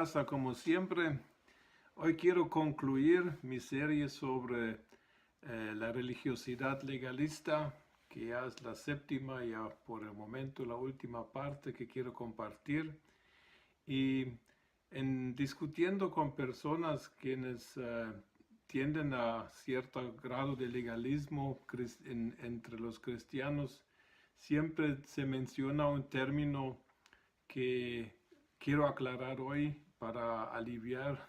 casa como siempre. Hoy quiero concluir mi serie sobre la religiosidad legalista, que ya es la séptima, ya por el momento la última parte que quiero compartir. Y en discutiendo con personas quienes tienden a cierto grado de legalismo entre los cristianos, siempre se menciona un término que quiero aclarar hoy para aliviar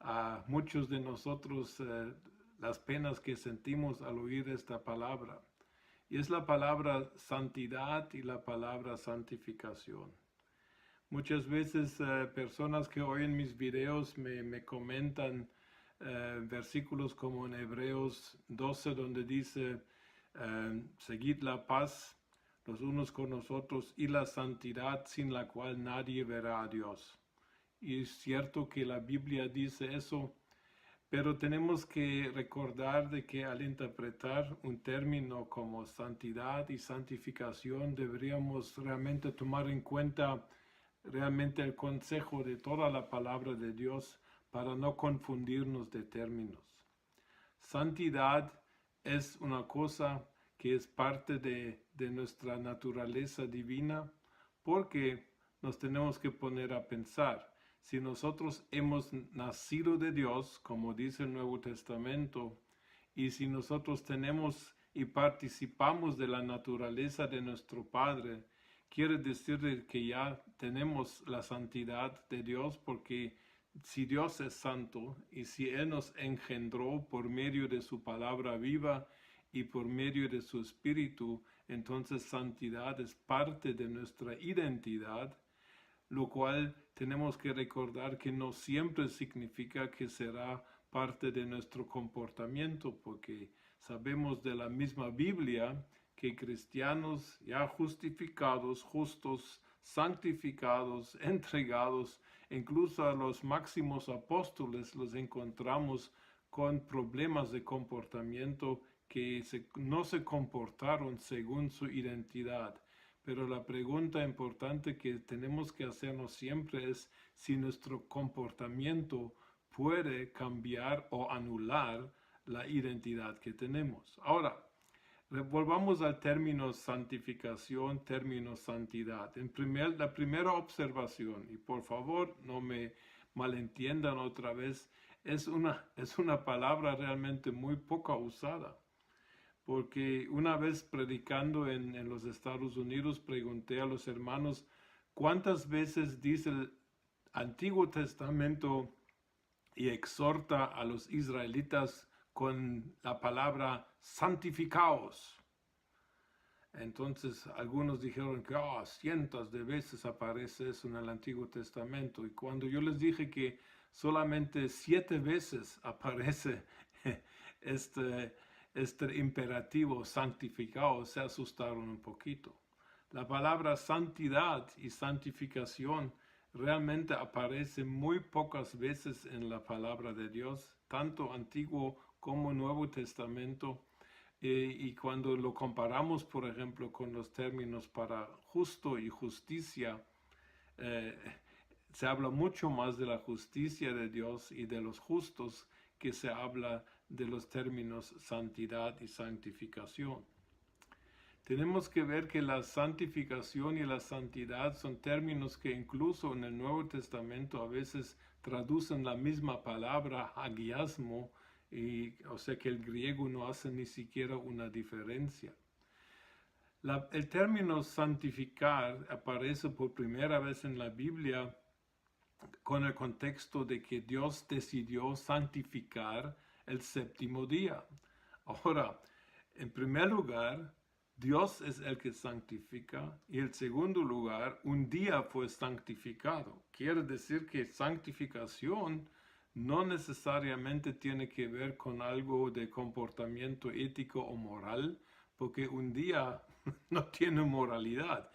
a muchos de nosotros las penas que sentimos al oír esta palabra. Y es la palabra santidad y la palabra santificación. Muchas veces personas que oyen mis videos me comentan versículos como en Hebreos 12 donde dice, seguid la paz los unos con los otros y la santidad sin la cual nadie verá a Dios. Y es cierto que la Biblia dice eso, pero tenemos que recordar de que al interpretar un término como santidad y santificación deberíamos realmente tomar en cuenta realmente el consejo de toda la palabra de Dios para no confundirnos de términos. Santidad es una cosa que es parte de nuestra naturaleza divina, porque nos tenemos que poner a pensar, si nosotros hemos nacido de Dios, como dice el Nuevo Testamento, y si nosotros tenemos y participamos de la naturaleza de nuestro Padre, quiere decir que ya tenemos la santidad de Dios, porque si Dios es santo y si Él nos engendró por medio de su palabra viva y por medio de su espíritu, entonces santidad es parte de nuestra identidad, lo cual tenemos que recordar que no siempre significa que será parte de nuestro comportamiento, porque sabemos de la misma Biblia que cristianos ya justificados, justos, santificados, entregados, incluso a los máximos apóstoles los encontramos con problemas de comportamiento que no se comportaron según su identidad. Pero la pregunta importante que tenemos que hacernos siempre es si nuestro comportamiento puede cambiar o anular la identidad que tenemos. Ahora, volvamos al término santificación, término santidad. La primera observación, y por favor no me malentiendan otra vez, es una palabra realmente muy poco usada. Porque una vez predicando en los Estados Unidos pregunté a los hermanos cuántas veces dice el Antiguo Testamento y exhorta a los israelitas con la palabra santificaos. Entonces algunos dijeron que cientos de veces aparece eso en el Antiguo Testamento. Y cuando yo les dije que solamente 7 veces aparece este imperativo santificado, se asustaron un poquito. La palabra santidad y santificación realmente aparece muy pocas veces en la palabra de Dios, tanto Antiguo como Nuevo Testamento. Y cuando lo comparamos, por ejemplo, con los términos para justo y justicia, se habla mucho más de la justicia de Dios y de los justos que se habla de los términos santidad y santificación. Tenemos que ver que la santificación y la santidad son términos que incluso en el Nuevo Testamento a veces traducen la misma palabra, hagiasmo, o sea que el griego no hace ni siquiera una diferencia. El término santificar aparece por primera vez en la Biblia con el contexto de que Dios decidió santificar el séptimo día. Ahora, en primer lugar, Dios es el que santifica, y en segundo lugar, un día fue santificado. Quiere decir que santificación no necesariamente tiene que ver con algo de comportamiento ético o moral, porque un día no tiene moralidad.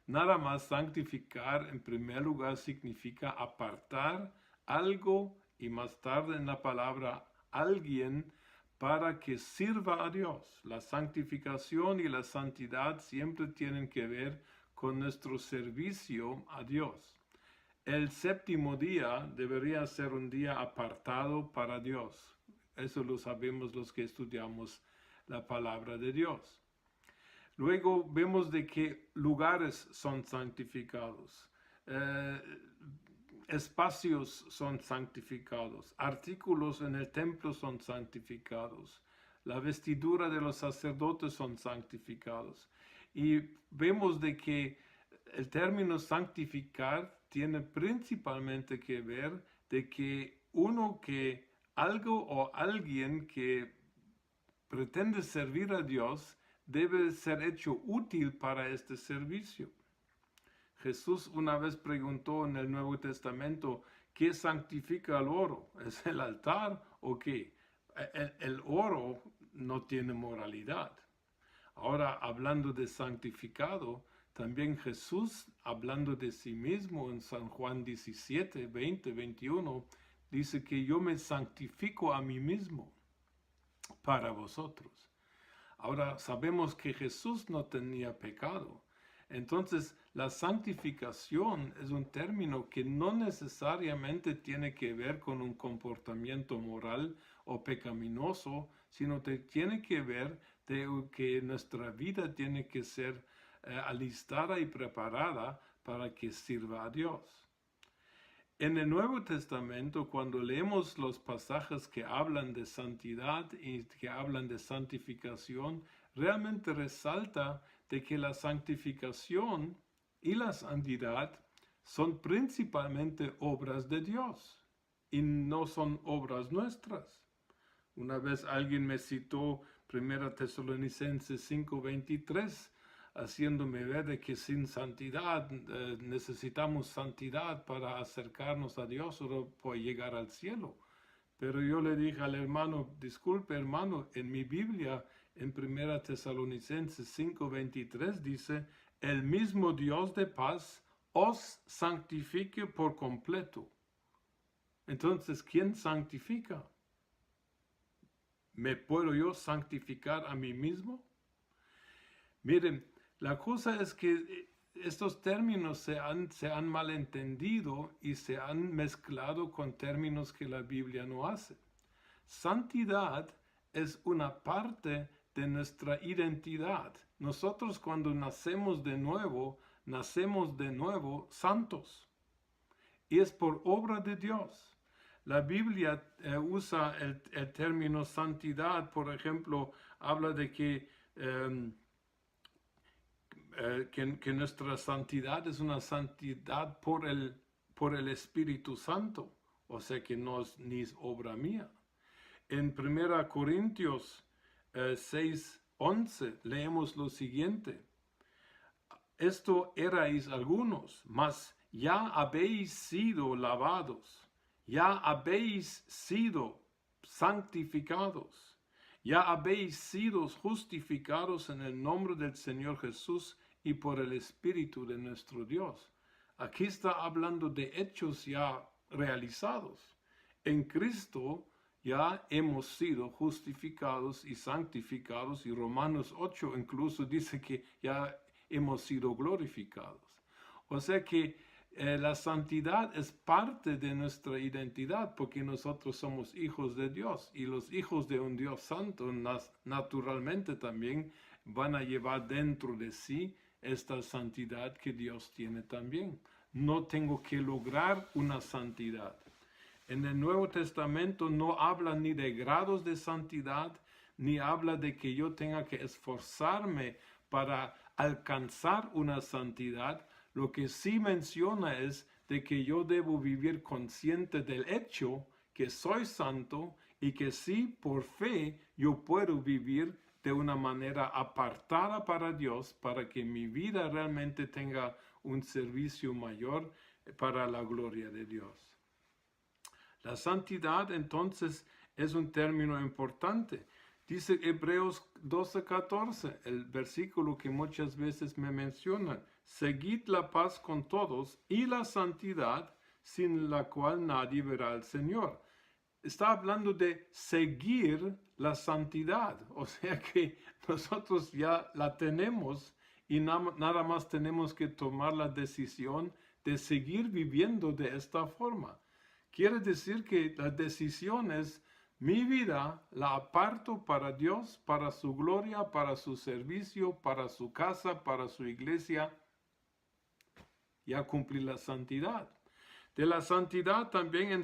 Nada más santificar en primer lugar significa apartar algo y más tarde en la palabra alguien para que sirva a Dios. La santificación y la santidad siempre tienen que ver con nuestro servicio a Dios. El séptimo día debería ser un día apartado para Dios. Eso lo sabemos los que estudiamos la palabra de Dios. Luego vemos de qué lugares son santificados, espacios son santificados, artículos en el templo son santificados, la vestidura de los sacerdotes son santificados. Y vemos de que el término santificar tiene principalmente que ver de que algo o alguien que pretende servir a Dios debe ser hecho útil para este servicio. Jesús una vez preguntó en el Nuevo Testamento, ¿qué santifica el oro? ¿Es el altar o qué? El oro no tiene moralidad. Ahora, hablando de santificado, también Jesús, hablando de sí mismo en San Juan 17, 20, 21, dice que yo me santifico a mí mismo para vosotros. Ahora sabemos que Jesús no tenía pecado. Entonces, la santificación es un término que no necesariamente tiene que ver con un comportamiento moral o pecaminoso, sino que tiene que ver de que nuestra vida tiene que ser alistada y preparada para que sirva a Dios. En el Nuevo Testamento, cuando leemos los pasajes que hablan de santidad y que hablan de santificación, realmente resalta de que la santificación y la santidad son principalmente obras de Dios y no son obras nuestras. Una vez alguien me citó 1 Tesalonicenses 5:23, haciéndome ver de que sin santidad necesitamos santidad para acercarnos a Dios o para llegar al cielo. Pero yo le dije al hermano, disculpe hermano, en mi Biblia, en 1 Tesalonicenses 5:23 dice, el mismo Dios de paz os santifique por completo. Entonces, ¿quién santifica? ¿Me puedo yo santificar a mí mismo? Miren, la cosa es que estos términos se han malentendido y se han mezclado con términos que la Biblia no hace. Santidad es una parte de nuestra identidad. Nosotros cuando nacemos de nuevo santos. Y es por obra de Dios. La Biblia usa el término santidad, por ejemplo, habla de que nuestra santidad es una santidad por el Espíritu Santo, o sea que no es ni obra mía. En 1 Corintios 6:11 leemos lo siguiente, esto erais algunos, mas ya habéis sido lavados, ya habéis sido santificados, ya habéis sido justificados en el nombre del Señor Jesús y por el Espíritu de nuestro Dios. Aquí está hablando de hechos ya realizados. En Cristo ya hemos sido justificados y santificados, y Romanos 8 incluso dice que ya hemos sido glorificados. O sea que la santidad es parte de nuestra identidad porque nosotros somos hijos de Dios y los hijos de un Dios santo naturalmente también van a llevar dentro de sí esta santidad que Dios tiene también. No tengo que lograr una santidad. En el Nuevo Testamento no habla ni de grados de santidad, ni habla de que yo tenga que esforzarme para alcanzar una santidad. Lo que sí menciona es de que yo debo vivir consciente del hecho que soy santo y que sí, por fe, yo puedo vivir de una manera apartada para Dios, para que mi vida realmente tenga un servicio mayor para la gloria de Dios. La santidad, entonces, es un término importante. Dice Hebreos 12:14, el versículo que muchas veces me mencionan, seguid la paz con todos y la santidad, sin la cual nadie verá al Señor. Está hablando de seguir la santidad, o sea que nosotros ya la tenemos y nada más tenemos que tomar la decisión de seguir viviendo de esta forma. Quiere decir que la decisión es: mi vida la aparto para Dios, para su gloria, para su servicio, para su casa, para su iglesia, y a cumplir la santidad. De la santidad también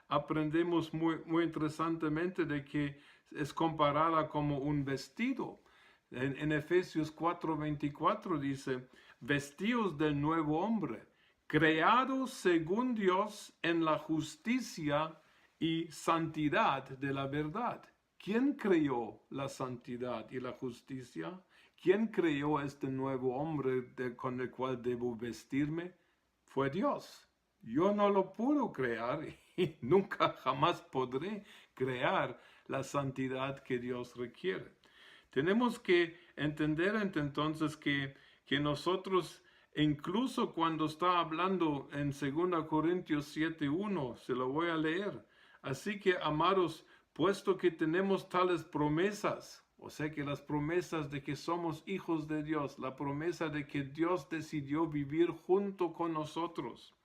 aprendemos muy interesantemente de que es comparada como un vestido. En Efesios 4:24 dice: vestíos del nuevo hombre, creados según Dios en la justicia y santidad de la verdad. ¿Quién creó la santidad y la justicia? ¿Quién creó este nuevo hombre con el cual debo vestirme? Fue Dios. Yo no lo puedo crear y nunca jamás podré crear la santidad que Dios requiere. Tenemos que entender entonces que nosotros, incluso cuando está hablando en 2 Corintios 7:1, se lo voy a leer. Así que, amados, puesto que tenemos tales promesas, o sea que las promesas de que somos hijos de Dios, la promesa de que Dios decidió vivir junto con nosotros,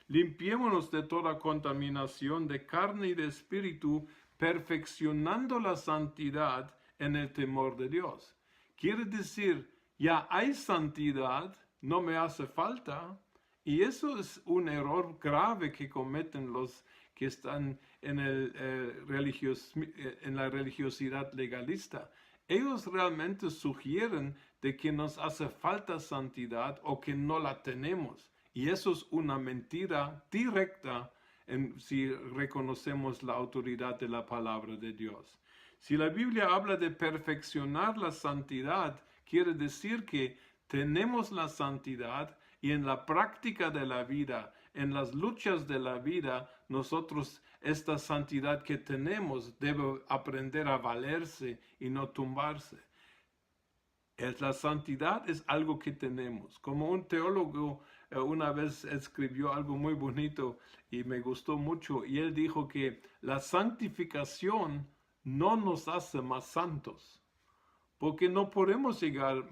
limpiémonos de toda contaminación de carne y de espíritu, perfeccionando la santidad en el temor de Dios. Quiere decir, ya hay santidad, no me hace falta, y eso es un error grave que cometen los que están en la religiosidad legalista. Ellos realmente sugieren de que nos hace falta santidad o que no la tenemos. Y eso es una mentira directa si reconocemos la autoridad de la palabra de Dios. Si la Biblia habla de perfeccionar la santidad, quiere decir que tenemos la santidad y en la práctica de la vida, en las luchas de la vida, nosotros esta santidad que tenemos debe aprender a valerse y no tumbarse. La santidad es algo que tenemos. Como un teólogo una vez escribió algo muy bonito y me gustó mucho, y él dijo que la santificación no nos hace más santos, porque no podemos llegar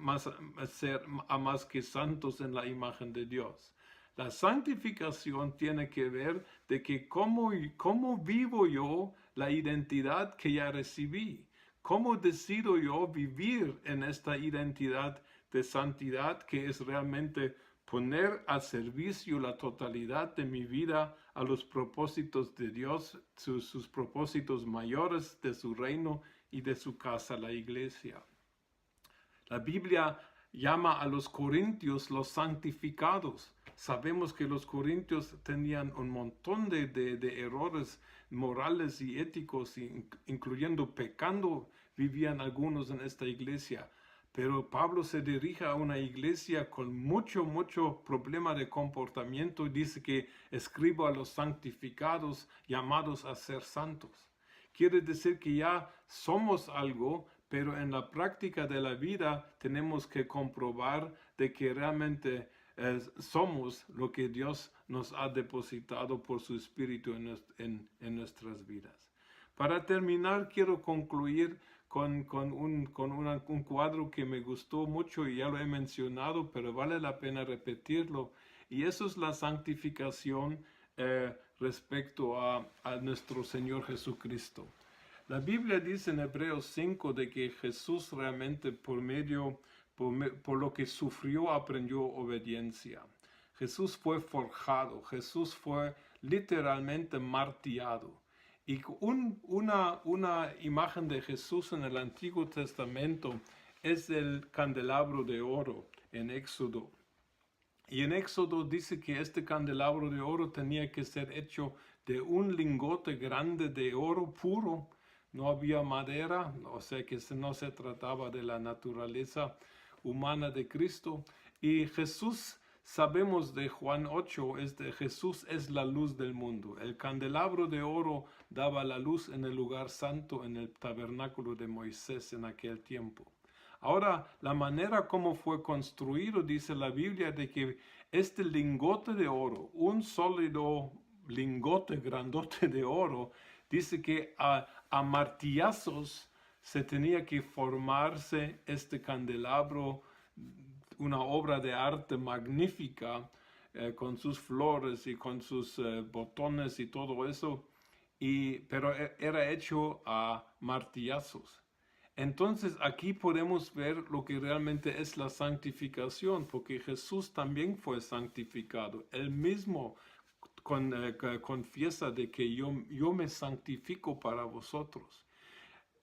a ser más que santos en la imagen de Dios. La santificación tiene que ver de que cómo vivo yo la identidad que ya recibí. ¿Cómo decido yo vivir en esta identidad de santidad que es realmente poner al servicio la totalidad de mi vida a los propósitos de Dios, sus propósitos mayores de su reino y de su casa, la iglesia? La Biblia llama a los corintios los santificados. Sabemos que los corintios tenían un montón de errores morales y éticos, incluyendo pecando, vivían algunos en esta iglesia. Pero Pablo se dirige a una iglesia con mucho problema de comportamiento y dice que escribo a los santificados llamados a ser santos. Quiere decir que ya somos algo, pero en la práctica de la vida tenemos que comprobar de que realmente somos lo que Dios nos ha depositado por su Espíritu en nuestras vidas. Para terminar, quiero concluir con un cuadro que me gustó mucho y ya lo he mencionado, pero vale la pena repetirlo, y eso es la santificación respecto a nuestro Señor Jesucristo. La Biblia dice en Hebreos 5 de que Jesús realmente por lo que sufrió aprendió obediencia. Jesús fue forjado, Jesús fue literalmente martillado. Y una imagen de Jesús en el Antiguo Testamento es el candelabro de oro en Éxodo. Y en Éxodo dice que este candelabro de oro tenía que ser hecho de un lingote grande de oro puro. No había madera, o sea que no se trataba de la naturaleza humana de Cristo. Y Jesús, sabemos de Juan 8, Jesús es la luz del mundo. El candelabro de oro daba la luz en el lugar santo, en el tabernáculo de Moisés en aquel tiempo. Ahora, la manera como fue construido, dice la Biblia, de que este lingote de oro, un sólido lingote grandote de oro, dice que a martillazos se tenía que formarse este candelabro, una obra de arte magnífica, con sus flores y con sus botones y todo eso, pero era hecho a martillazos. Entonces aquí podemos ver lo que realmente es la santificación, porque Jesús también fue santificado. Él mismo confiesa de que yo me santifico para vosotros.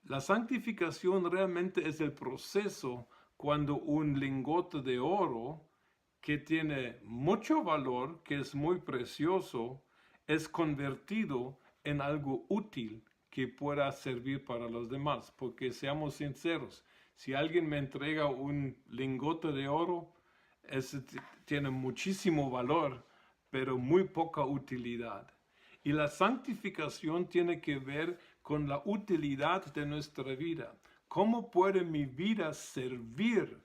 La santificación realmente es el proceso cuando un lingote de oro que tiene mucho valor, que es muy precioso, es convertido en algo útil que pueda servir para los demás. Porque seamos sinceros, si alguien me entrega un lingote de oro, tiene muchísimo valor, pero muy poca utilidad. Y la santificación tiene que ver con la utilidad de nuestra vida. ¿Cómo puede mi vida servir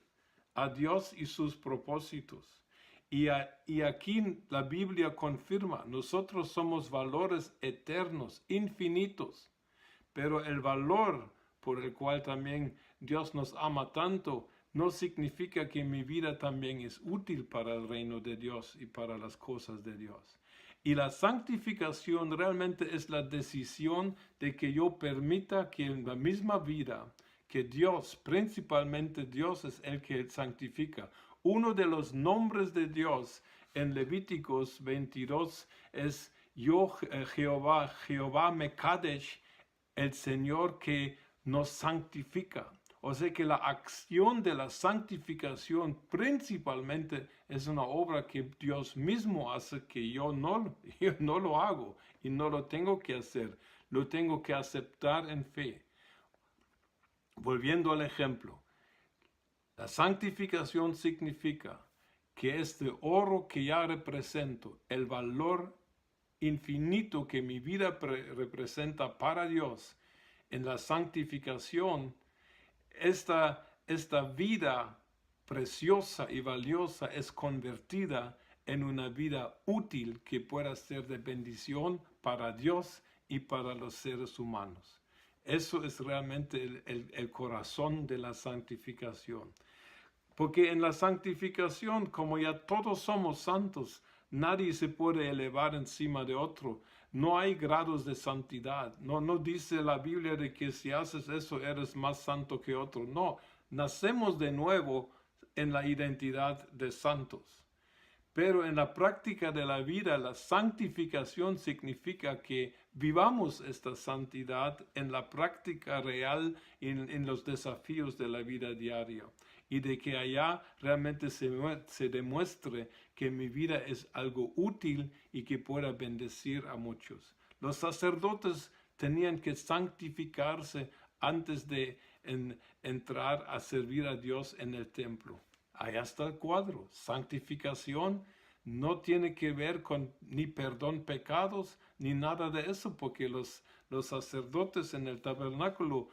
a Dios y sus propósitos? Y aquí la Biblia confirma, nosotros somos valores eternos, infinitos, pero el valor por el cual también Dios nos ama tanto no significa que mi vida también es útil para el reino de Dios y para las cosas de Dios. Y la santificación realmente es la decisión de que yo permita que en la misma vida que Dios, principalmente Dios es el que santifica. Uno de los nombres de Dios en Levíticos 22 es yo Jehová Mekadesh, el Señor que nos santifica. O sea que la acción de la santificación principalmente es una obra que Dios mismo hace, que yo no lo hago y no lo tengo que hacer, lo tengo que aceptar en fe. Volviendo al ejemplo, la santificación significa que este oro que ya represento, el valor infinito que mi vida representa para Dios, en la santificación, esta vida preciosa y valiosa es convertida en una vida útil que pueda ser de bendición para Dios y para los seres humanos. Eso es realmente el corazón de la santificación. Porque en la santificación, como ya todos somos santos, nadie se puede elevar encima de otro. No hay grados de santidad. No dice la Biblia de que si haces eso eres más santo que otro. No, nacemos de nuevo en la identidad de santos. Pero en la práctica de la vida, la santificación significa que vivamos esta santidad en la práctica real, en los desafíos de la vida diaria. Y de que allá realmente se demuestre que mi vida es algo útil y que pueda bendecir a muchos. Los sacerdotes tenían que santificarse antes de entrar a servir a Dios en el templo. Allá está el cuadro. Santificación no tiene que ver con ni perdón pecados ni nada de eso, porque los sacerdotes en el tabernáculo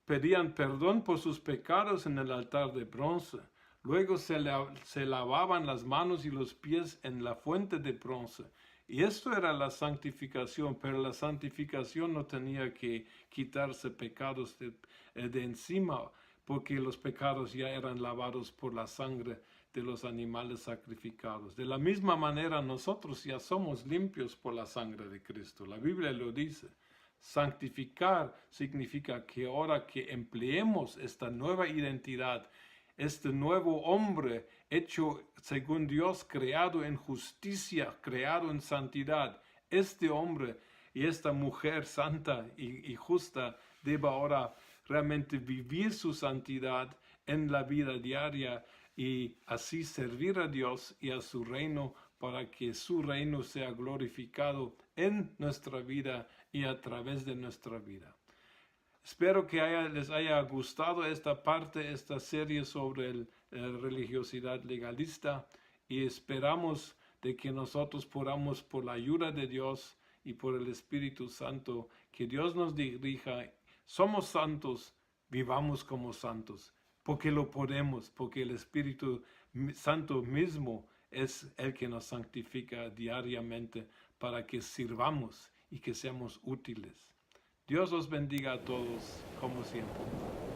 pedían perdón por sus pecados en el altar de bronce. Luego se lavaban las manos y los pies en la fuente de bronce. Y esto era la santificación, pero la santificación no tenía que quitarse pecados de encima, porque los pecados ya eran lavados por la sangre de los animales sacrificados. De la misma manera nosotros ya somos limpios por la sangre de Cristo. La Biblia lo dice. Santificar significa que ahora que empleemos esta nueva identidad, este nuevo hombre hecho según Dios, creado en justicia, creado en santidad, este hombre y esta mujer santa y justa debe ahora realmente vivir su santidad en la vida diaria y así servir a Dios y a su reino para que su reino sea glorificado en nuestra vida y a través de nuestra vida. Espero que les haya gustado esta parte, esta serie sobre la religiosidad legalista y esperamos de que nosotros podamos, por la ayuda de Dios y por el Espíritu Santo, que Dios nos dirija. Somos santos, vivamos como santos, porque lo podemos, porque el Espíritu Santo mismo es el que nos santifica diariamente para que sirvamos y que seamos útiles. Dios os bendiga a todos, como siempre.